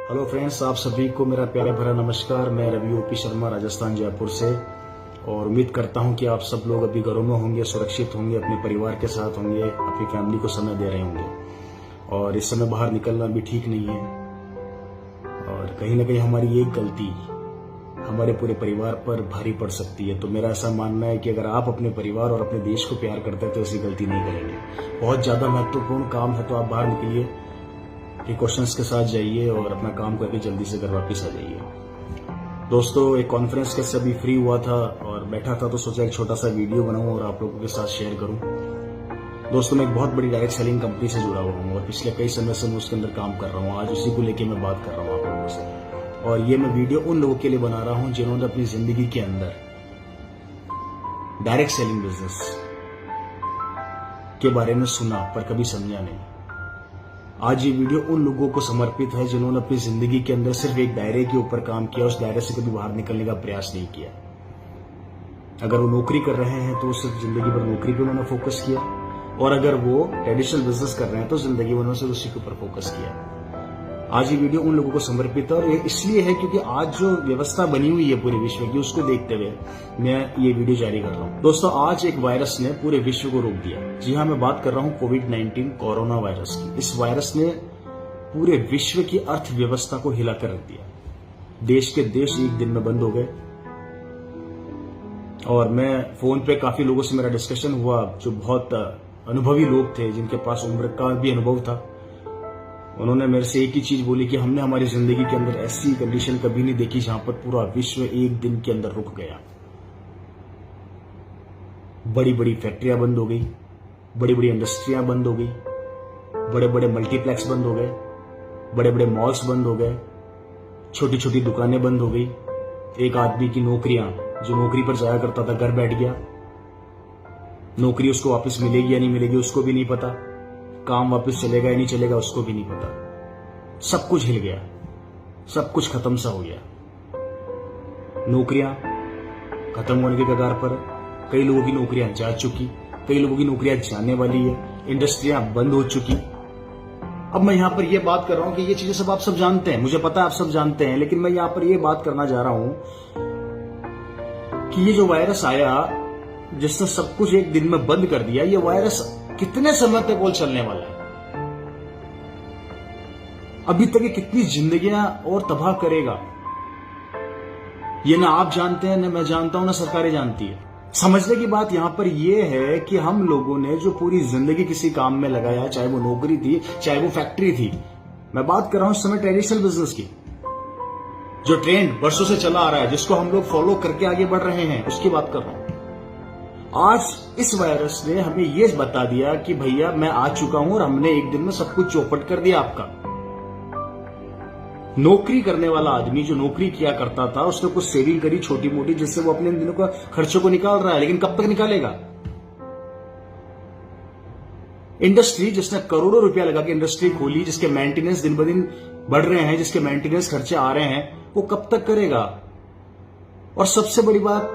Hello friends, आप सभी को मेरा प्यारा भरा नमस्कार। मैं रवि ओपी शर्मा, राजस्थान जयपुर से। और उम्मीद करता हूं कि आप सब लोग अभी घरों में होंगे, सुरक्षित होंगे, अपने परिवार के साथ होंगे, अपनी फैमिली को समय दे रहे होंगे। और इस समय बाहर निकलना भी ठीक नहीं है। और कहीं ना कहीं हमारी एक गलती हमारे पूरे परिवार पर भारी पड़ सकती है। तो मेरा ऐसा मानना है कि अगर आप अपने परिवार और अपने देश को प्यार करते हैं तो ऐसी गलती नहीं करेंगे। बहुत ज्यादा महत्वपूर्ण काम है तो आप बाहर निकलिए, प्रिकॉशंस के साथ जाइए और अपना काम करके जल्दी से घर वापस आ जाइए। दोस्तों, एक कॉन्फ्रेंस के से अभी फ्री हुआ था और बैठा था तो सोचा एक छोटा सा वीडियो बनाऊं और आप लोगों के साथ शेयर करूं। दोस्तों, मैं एक बहुत बड़ी डायरेक्ट सेलिंग कंपनी से जुड़ा हुआ हूं और पिछले कई समय से मैं उसके अंदर काम कर रहा हूं। आज उसी को लेकर मैं बात कर रहा हूं आप लोगों से। और ये मैं वीडियो उन लोगों के लिए बना रहा हूं जिन्होंने अपनी जिंदगी के अंदर डायरेक्ट सेलिंग बिजनेस के बारे में सुना पर कभी समझा नहीं। आज ये वीडियो उन लोगों को समर्पित है जिन्होंने अपनी जिंदगी के अंदर सिर्फ एक दायरे के ऊपर काम किया, उस दायरे से कभी बाहर निकलने का प्रयास नहीं किया। अगर वो नौकरी कर रहे हैं तो सिर्फ जिंदगी भर नौकरी पे उन्होंने फोकस किया, और अगर वो ट्रेडिशनल बिजनेस कर रहे हैं तो जिंदगी भर उन्होंने उसी के ऊपर फोकस किया। आज ये वीडियो उन लोगों को समर्पित है और ये इसलिए है क्योंकि आज जो व्यवस्था बनी हुई है पूरे विश्व की, उसको देखते हुए मैं ये वीडियो जारी कर रहा हूं। दोस्तों, आज एक वायरस ने पूरे विश्व को रोक दिया। जी हाँ, मैं बात कर रहा हूं कोविड-19 कोरोना वायरस की। इस वायरस ने पूरे विश्व की अर्थव्यवस्था को हिलाकर रख दिया। देश के देश एक दिन में बंद हो गए। और मैं फोन पे काफी लोगों से मेरा डिस्कशन हुआ जो बहुत अनुभवी लोग थे, जिनके पास उम्र का भी अनुभव था। उन्होंने मेरे से एक ही चीज बोली कि हमने हमारी जिंदगी के अंदर ऐसी कंडीशन कभी नहीं देखी जहां पर पूरा विश्व एक दिन के अंदर रुक गया। बड़ी बड़ी फैक्ट्रियां बंद हो गई, बड़ी बड़ी इंडस्ट्रियां बंद हो गई, बड़े बड़े मल्टीप्लेक्स बंद हो गए, बड़े बड़े मॉल्स बंद हो गए, छोटी छोटी दुकानें बंद हो गई। एक आदमी की नौकरियां, जो नौकरी पर जाया करता था, घर बैठ गया। नौकरी उसको वापस मिलेगी या नहीं मिलेगी उसको भी नहीं पता। काम वापस चलेगा या नहीं चलेगा उसको भी नहीं पता। सब कुछ हिल गया, सब कुछ खत्म सा हो गया। नौकरियां खत्म होने के कगार पर, कई लोगों की नौकरियां जा चुकी, कई लोगों की नौकरियां जाने वाली है, इंडस्ट्रियां बंद हो चुकी। अब मैं यहां पर यह बात कर रहा हूं कि ये चीजें सब आप सब जानते हैं, मुझे पता है आप सब जानते हैं, लेकिन मैं यहां पर यह बात करना चाह रहा हूं कि ये जो वायरस आया जिसने सब कुछ एक दिन में बंद कर दिया, ये वायरस कितने समय तक वो चलने वाला है? अभी तक ये कितनी जिंदगियां और तबाह करेगा, ये ना आप जानते हैं, ना मैं जानता हूं, ना सरकारें जानती है। समझने की बात यहां पर यह है कि हम लोगों ने जो पूरी जिंदगी किसी काम में लगाया, चाहे वो नौकरी थी, चाहे वो फैक्ट्री थी। मैं बात कर रहा हूं इस समय ट्रेडिशनल बिजनेस की, जो ट्रेंड वर्षों से चला आ रहा है, जिसको हम लोग फॉलो करके आगे बढ़ रहे हैं, उसकी बात कर रहा हूं। आज इस वायरस ने हमें यह बता दिया कि भैया मैं आ चुका हूं और हमने एक दिन में सब कुछ चौपट कर दिया आपका। नौकरी करने वाला आदमी जो नौकरी किया करता था, उसने कुछ सेविंग करी छोटी मोटी, जिससे वो अपने दिनों का खर्चों को निकाल रहा है, लेकिन कब तक निकालेगा? इंडस्ट्री जिसने करोड़ों रुपया लगा के इंडस्ट्री खोली, जिसके मेंटेनेंस दिन ब दिन बढ़ रहे हैं, जिसके मेंटेनेंस खर्चे आ रहे हैं, वो कब तक करेगा? और सबसे बड़ी बात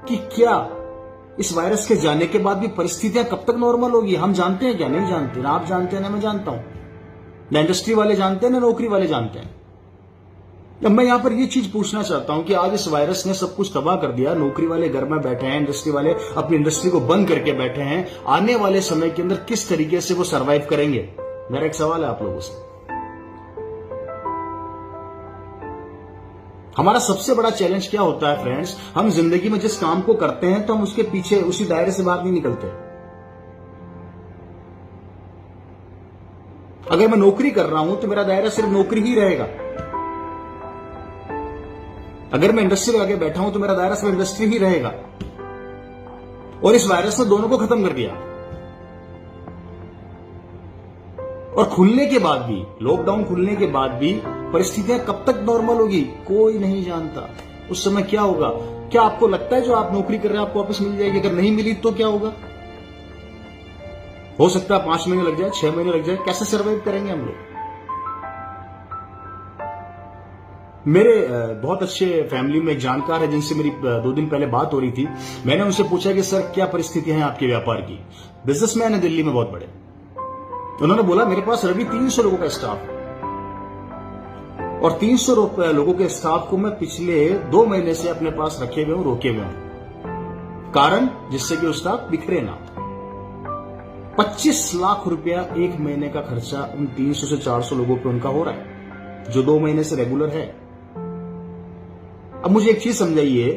कि क्या इस वायरस के जाने के बाद भी परिस्थितियां कब तक नॉर्मल होगी? हम जानते हैं क्या? नहीं जानते। ना आप जानते हैं, ना मैं जानता हूं, ना इंडस्ट्री वाले जानते हैं, ना नौकरी वाले जानते हैं। अब मैं यहां पर यह चीज पूछना चाहता हूं कि आज इस वायरस ने सब कुछ तबाह कर दिया। नौकरी वाले घर में बैठे हैं, इंडस्ट्री वाले अपनी इंडस्ट्री को बंद करके बैठे हैं। आने वाले समय के अंदर किस तरीके से वो सर्वाइव करेंगे? मेरा एक सवाल है आप लोगों से। हमारा सबसे बड़ा चैलेंज क्या होता है फ्रेंड्स? हम जिंदगी में जिस काम को करते हैं तो हम उसके पीछे उसी दायरे से बाहर नहीं निकलते। अगर मैं नौकरी कर रहा हूं तो मेरा दायरा सिर्फ नौकरी ही रहेगा। अगर मैं इंडस्ट्री में आगे बैठा हूं तो मेरा दायरा सिर्फ इंडस्ट्री ही रहेगा। और इस वायरस ने दोनों को खत्म कर दिया। और खुलने के बाद भी, लॉकडाउन खुलने के बाद भी परिस्थितियां कब तक नॉर्मल होगी कोई नहीं जानता। उस समय क्या होगा? क्या आपको लगता है जो आप नौकरी कर रहे हैं आपको वापस मिल जाएगी? अगर नहीं मिली तो क्या होगा? हो सकता है 5 महीने लग जाए, 6 महीने लग जाए। कैसे सर्वाइव करेंगे हम लोग? मेरे बहुत अच्छे फैमिली में एक जानकार है जिनसे मेरी 2 दिन पहले बात हो रही थी। मैंने उनसे पूछा कि सर क्या परिस्थितियां हैं आपके व्यापार की? बिजनेसमैन है दिल्ली में बहुत बड़े। उन्होंने बोला मेरे पास रवि 300 लोगों का स्टाफ है। और 300 लोगों के स्टाफ को मैं पिछले 2 महीने से अपने पास रखे हुए हूं, रोके हुए हूं, कारण जिससे कि स्टाफ बिखरे ना। 25 लाख रुपया एक महीने का खर्चा उन 300 से 400 लोगों पे उनका हो रहा है, जो 2 महीने से रेगुलर है। अब मुझे एक चीज समझाइए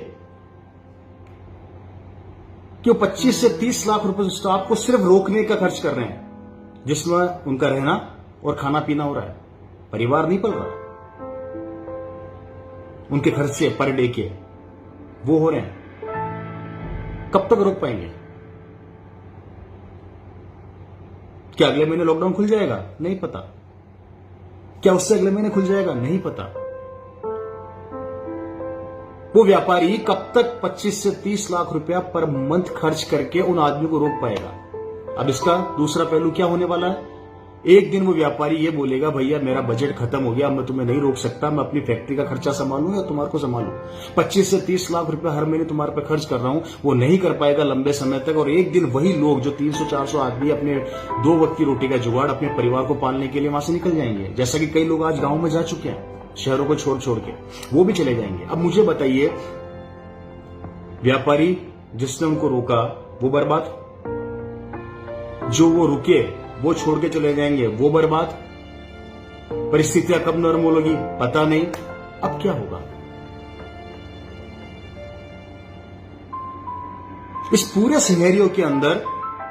कि वो 25 से 30 लाख रुपए स्टाफ को सिर्फ रोकने का खर्च कर रहे हैं, जिसमें उनका रहना और खाना पीना हो रहा है, परिवार नहीं पल रहा, उनके खर्चे पर डे के वो हो रहे हैं। कब तक रोक पाएंगे? क्या अगले महीने लॉकडाउन खुल जाएगा? नहीं पता। क्या उससे अगले महीने खुल जाएगा? नहीं पता। वो व्यापारी कब तक 25 से 30 लाख रुपया पर मंथ खर्च करके उन आदमी को रोक पाएगा? अब इसका दूसरा पहलू क्या होने वाला है? एक दिन वो व्यापारी ये बोलेगा, भैया मेरा बजट खत्म हो गया, मैं तुम्हें नहीं रोक सकता, मैं अपनी फैक्ट्री का खर्चा संभालूं या तुम्हारे को संभालूं। 25 से 30 लाख रुपया हर महीने तुम्हारे पे खर्च कर रहा हूं, वो नहीं कर पाएगा लंबे समय तक। और एक दिन वही लोग जो 300-400 आदमी अपने 2 वक्त की रोटी का जुगाड़ अपने परिवार को पालने के लिए वहां से निकल जाएंगे, जैसा कि कई लोग आज गांव में जा चुके हैं, शहरों को छोड़ छोड़ के वो भी चले जाएंगे। अब मुझे बताइए, व्यापारी जिसने उनको रोका वो बर्बाद, जो वो रुके वो छोड़ के चले जाएंगे वो बर्बाद। परिस्थितियां कब नॉर्मल होगी पता नहीं। अब क्या होगा? इस पूरे सिनेरियो के अंदर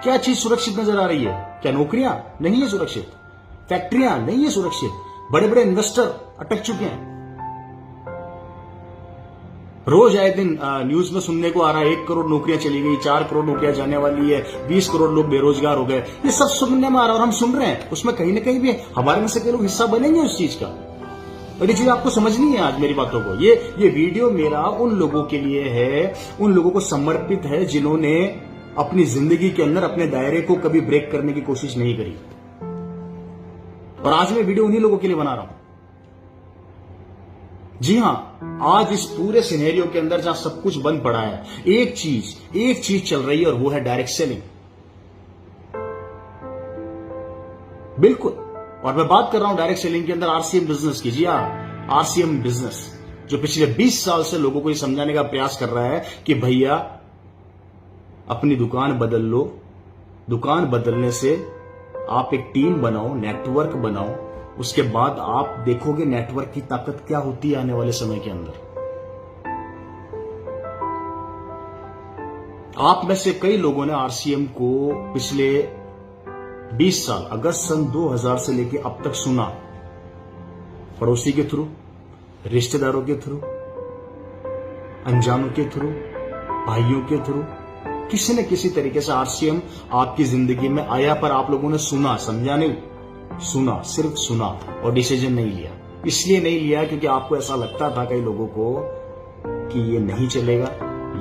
क्या चीज सुरक्षित नजर आ रही है? क्या नौकरियां नहीं है सुरक्षित? फैक्ट्रियां नहीं है सुरक्षित? बड़े बड़े इन्वेस्टर अटक चुके हैं। रोज आए दिन न्यूज में सुनने को आ रहा है 1 करोड़ नौकरियां चली गई, 4 करोड़ नौकरियां जाने वाली है, 20 करोड़ लोग बेरोजगार हो गए। ये सब सुनने में आ रहा है और हम सुन रहे हैं। उसमें कहीं ना कहीं भी हमारे में से कई लोग हिस्सा बनेंगे उस चीज का। और ये चीज आपको समझनी है आज मेरी बातों को। ये वीडियो मेरा उन लोगों के लिए है, उन लोगों को समर्पित है जिन्होंने अपनी जिंदगी के अंदर अपने दायरे को कभी ब्रेक करने की कोशिश नहीं करी। और आज मैं वीडियो उन्हीं लोगों के लिए बना रहा हूं। जी हां, आज इस पूरे सिनेरियो के अंदर जहां सब कुछ बंद पड़ा है, एक चीज चल रही है और वो है डायरेक्ट सेलिंग। बिल्कुल। और मैं बात कर रहा हूं डायरेक्ट सेलिंग के अंदर आरसीएम बिजनेस की। जी हां, आरसीएम बिजनेस जो पिछले 20 साल से लोगों को ये समझाने का प्रयास कर रहा है कि भैया अपनी दुकान बदल लो। दुकान बदलने से आप एक टीम बनाओ, नेटवर्क बनाओ, उसके बाद आप देखोगे नेटवर्क की ताकत क्या होती है आने वाले समय के अंदर। आप में से कई लोगों ने आरसीएम को पिछले 20 साल, अगस्त सन 2000 से लेके अब तक सुना, पड़ोसी के थ्रू, रिश्तेदारों के थ्रू, अनजानों के थ्रू, भाइयों के थ्रू, किसी न किसी तरीके से आरसीएम आपकी जिंदगी में आया, पर आप लोगों ने सुना, समझा नहीं, सुना, सिर्फ सुना और डिसीजन नहीं लिया। इसलिए नहीं लिया क्योंकि आपको ऐसा लगता था कई लोगों को कि ये नहीं चलेगा,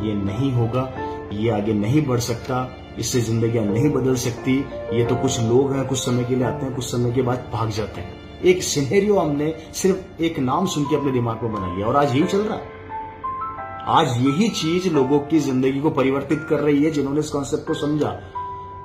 ये नहीं होगा, ये आगे नहीं बढ़ सकता, इससे जिंदगियां नहीं बदल सकती, ये तो कुछ लोग हैं, कुछ समय के लिए आते हैं, कुछ समय के बाद भाग जाते हैं। एक सिनेरियो हमने सिर्फ एक नाम सुन के अपने दिमाग में बना लिया और आज यही चल रहा है। आज यही चीज लोगों की जिंदगी को परिवर्तित कर रही है जिन्होंने इस कॉन्सेप्ट को समझा।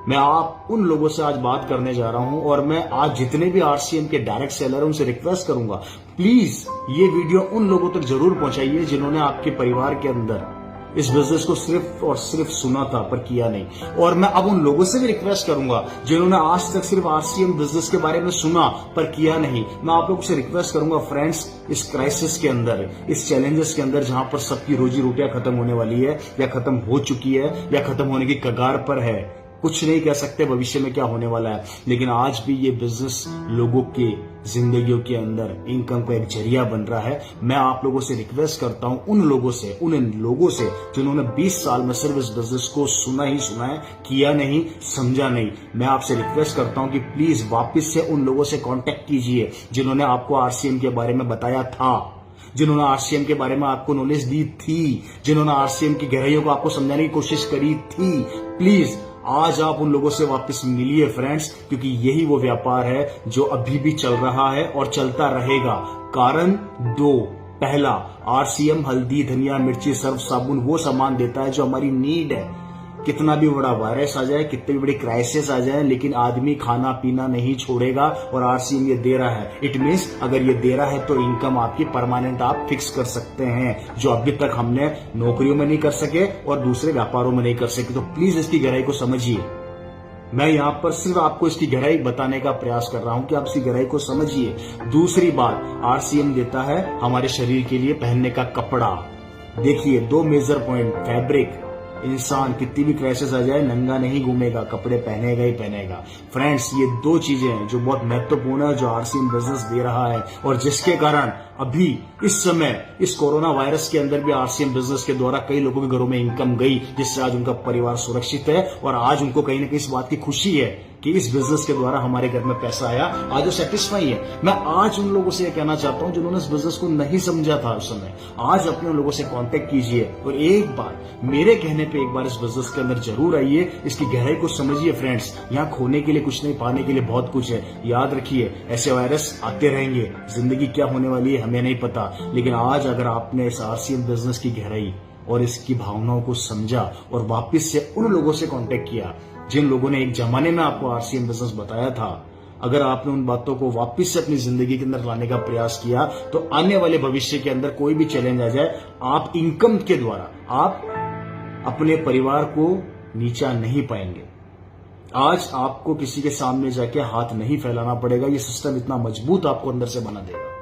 मैं आप उन लोगों से आज बात करने जा रहा हूं और मैं आज जितने भी आरसीएम के डायरेक्ट सेलर हैं उनसे रिक्वेस्ट करूंगा, प्लीज ये वीडियो उन लोगों तक जरूर पहुंचाइए जिन्होंने आपके परिवार के अंदर इस बिजनेस को सिर्फ और सिर्फ सुना था पर किया नहीं। और मैं अब उन लोगों से भी रिक्वेस्ट करूंगा जिन्होंने आज तक सिर्फ आरसीएम बिजनेस के बारे में सुना पर किया नहीं। मैं आप लोगों से रिक्वेस्ट करूंगा फ्रेंड्स, इस क्राइसिस के अंदर, इस चैलेंजेस के अंदर जहां पर सबकी रोजी रोटियां खत्म होने वाली है या खत्म हो चुकी है या खत्म होने की कगार पर है, कुछ नहीं कह सकते भविष्य में क्या होने वाला है, लेकिन आज भी ये बिजनेस लोगों के जिंदगियों के अंदर इनकम का एक जरिया बन रहा है। मैं आप लोगों से रिक्वेस्ट करता हूं, उन लोगों से जिन्होंने 20 साल में सिर्फ इस बिजनेस को सुना ही सुना है, किया नहीं, समझा नहीं। मैं आपसे रिक्वेस्ट करता हूं कि प्लीज वापस से उन लोगों से कांटेक्ट कीजिए जिन्होंने आपको आरसीएम के बारे में बताया था, जिन्होंने आरसीएम के बारे में आपको नॉलेज दी थी, जिन्होंने आरसीएम की गहराइयों को आपको समझाने की कोशिश करी थी। प्लीज आज आप उन लोगों से वापस मिलिए फ्रेंड्स, क्योंकि यही वो व्यापार है जो अभी भी चल रहा है और चलता रहेगा। कारण 2, पहला, आरसीएम हल्दी, धनिया, मिर्ची, सर्फ साबुन वो सामान देता है जो हमारी नीड है। कितना भी बड़ा वायरस आ जाए, कितने भी बड़ी क्राइसिस आ जाए, लेकिन आदमी खाना पीना नहीं छोड़ेगा। और आरसीएम ये दे रहा है, इट मीन्स अगर ये दे रहा है तो इनकम आपकी परमानेंट आप फिक्स कर सकते हैं, जो अभी तक हमने नौकरियों में नहीं कर सके और दूसरे व्यापारों में नहीं कर सके। तो प्लीज इसकी गहराई को समझिए। मैं यहां पर सिर्फ आपको इसकी गहराई बताने का प्रयास कर रहा हूं कि आप इसकी गहराई को समझिए। दूसरी बात, आरसीएम देता है हमारे शरीर के लिए पहनने का कपड़ा। देखिए, 2 मेजर पॉइंट, फैब्रिक। इंसान कितनी भी क्राइसिस आ जाए नंगा नहीं घूमेगा, कपड़े पहनेगा ही पहनेगा। फ्रेंड्स, ये 2 चीजें हैं जो बहुत महत्वपूर्ण है, जो आरसीएम बिजनेस दे रहा है, और जिसके कारण अभी इस समय इस कोरोना वायरस के अंदर भी आरसीएम बिजनेस के द्वारा कई लोगों के घरों में इनकम गई, जिससे आज उनका परिवार सुरक्षित है और आज उनको कहीं ना कहीं इस बात की खुशी है कि इस बिजनेस के द्वारा हमारे घर में पैसा आया। आज वो सेटिस्फाई है। मैं आज उन लोगों से कहना चाहता हूं जिन्होंने इस बिजनेस को नहीं समझा था उस समय, आज अपने उन लोगों से कांटेक्ट कीजिए और एक बार मेरे कहने पे एक बार इस बिजनेस के अंदर जरूर आइए, इसकी गहराई को समझिए। फ्रेंड्स, यहाँ खोने के लिए कुछ नहीं, पाने के लिए बहुत कुछ है। याद रखिए, ऐसे वायरस आते रहेंगे, जिंदगी क्या होने वाली है हमें नहीं पता, लेकिन आज अगर आपने इस आरसीएम बिजनेस की गहराई और इसकी भावनाओं को समझा और वापस से उन लोगों से कांटेक्ट किया जिन लोगों ने एक जमाने में आपको आरसीएम बिजनेस बताया था, अगर आपने उन बातों को वापस से अपनी जिंदगी के अंदर लाने का प्रयास किया, तो आने वाले भविष्य के अंदर कोई भी चैलेंज आ जाए, आप इनकम के द्वारा आप अपने परिवार को नीचा नहीं पाएंगे। आज आपको किसी के सामने जाके हाथ नहीं फैलाना पड़ेगा। ये सिस्टम इतना मजबूत आपको अंदर से बना देगा।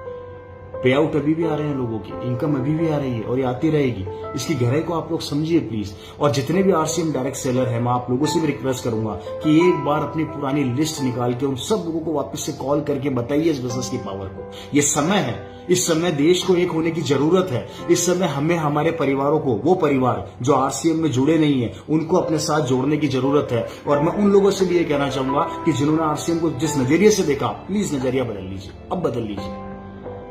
पे आउट अभी भी आ रहे हैं लोगों की, इनकम अभी भी आ रही है और ये आती रहेगी। इसकी गहराई को आप लोग समझिए प्लीज। और जितने भी आरसीएम डायरेक्ट सेलर हैं, मैं आप लोगों से भी रिक्वेस्ट करूंगा कि एक बार अपनी पुरानी लिस्ट निकाल के उन सब लोगों को वापस से कॉल करके बताइए इस बिजनेस की पावर को। ये समय है, इस समय देश को एक होने की जरूरत है। इस समय हमें हमारे परिवारों को, वो परिवार जो आरसीएम में जुड़े नहीं है, उनको अपने साथ जोड़ने की जरूरत है। और मैं उन लोगों से भी ये कहना चाहूंगा कि जिन्होंने आरसीएम को जिस नजरिए से देखा, प्लीज नजरिया बदल लीजिए, अब बदल लीजिए।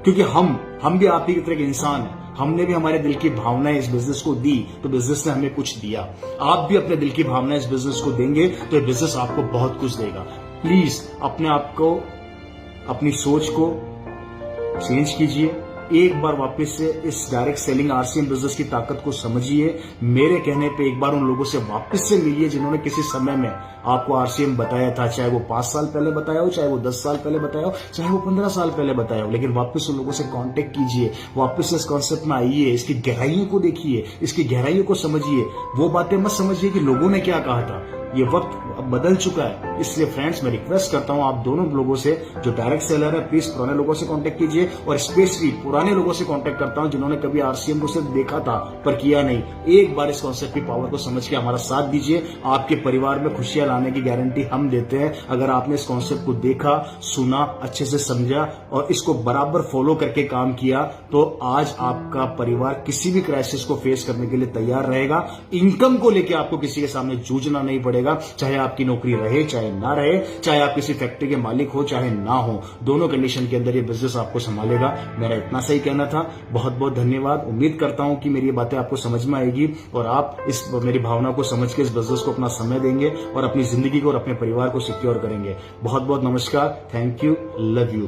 क्योंकि हम भी आप ही की तरह के इंसान हैं। हमने भी हमारे दिल की भावनाएं इस बिजनेस को दी, तो बिजनेस ने हमें कुछ दिया। आप भी अपने दिल की भावनाएं इस बिजनेस को देंगे, तो ये बिजनेस आपको बहुत कुछ देगा। प्लीज अपने आप को, अपनी सोच को चेंज कीजिए। एक बार वापस से इस डायरेक्ट सेलिंग आरसीएम बिजनेस की ताकत को समझिए। मेरे कहने पे एक बार उन लोगों से वापस से मिलिए जिन्होंने किसी समय में आपको आरसीएम बताया था, चाहे वो 5 साल पहले बताया हो, चाहे वो 10 साल पहले बताया हो, चाहे वो 15 साल पहले बताया हो, लेकिन वापस उन लोगों से कांटेक्ट कीजिए, वापस से इस कॉन्सेप्ट में आइए, इसकी गहराइयों को देखिए, इसकी गहराइयों को समझिए। वो बातें मत समझिए कि लोगों ने क्या कहा था। ये वक्त अब बदल चुका है। इसलिए फ्रेंड्स, मैं रिक्वेस्ट करता हूं आप दोनों लोगों से, जो डायरेक्ट सेलर है, प्लीज पुराने लोगों से कांटेक्ट कीजिए, और स्पेशली पुराने लोगों से कांटेक्ट करता हूं जिन्होंने कभी आरसीएम को सिर्फ देखा था पर किया नहीं। एक बार इस कॉन्सेप्ट की पावर को समझ के हमारा साथ दीजिए। आपके परिवार में खुशियां लाने की गारंटी हम देते हैं। अगर आपने इस कॉन्सेप्ट को देखा, सुना, अच्छे से समझा और इसको बराबर फॉलो करके काम किया, तो आज आपका परिवार किसी भी क्राइसिस को फेस करने के लिए तैयार रहेगा। इनकम को लेकर आपको किसी के सामने जूझना नहीं पड़ेगा। चाहे आपकी नौकरी रहे चाहे ना रहे, चाहे आप किसी फैक्ट्री के मालिक हो चाहे ना हो, दोनों कंडीशन के अंदर ये बिजनेस आपको संभालेगा। मेरा इतना सही कहना था। बहुत बहुत धन्यवाद। उम्मीद करता हूं कि मेरी ये बातें आपको समझ में आएगी और आप इस मेरी भावना को समझ के इस बिजनेस को अपना समय देंगे और अपनी जिंदगी को और अपने परिवार को सिक्योर करेंगे। बहुत बहुत नमस्कार। Thank you. Love you.